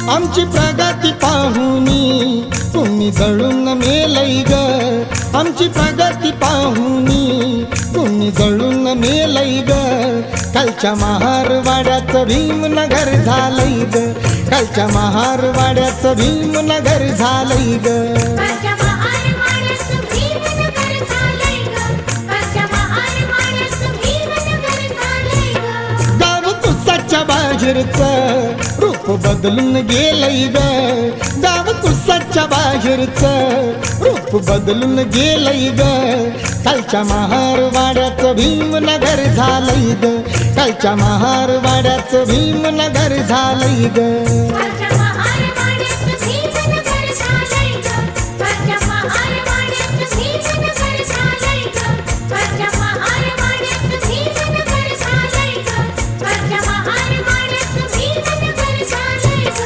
आमची प्रगती पाहुनी तुम्ही जळून मेलई ग, आमची प्रगती पाहुनी तुम्ही जळून मेलई ग. कालच्या महारवाड्याचं भीमनगर झालंय ग, कालच्या महारवाड्याचं भीमनगर झालंय ग. गाव कुसाच्या बाहेरचं रूप बदलून गेलंय ग, गाव कुसाच्या बाहेरचं रूप बदलून गेलंय ग. कालच्या महारवाड्याचं भीमनगर झालंय ग, कालच्या महारवाड्याचं भीमनगर झालंय ग.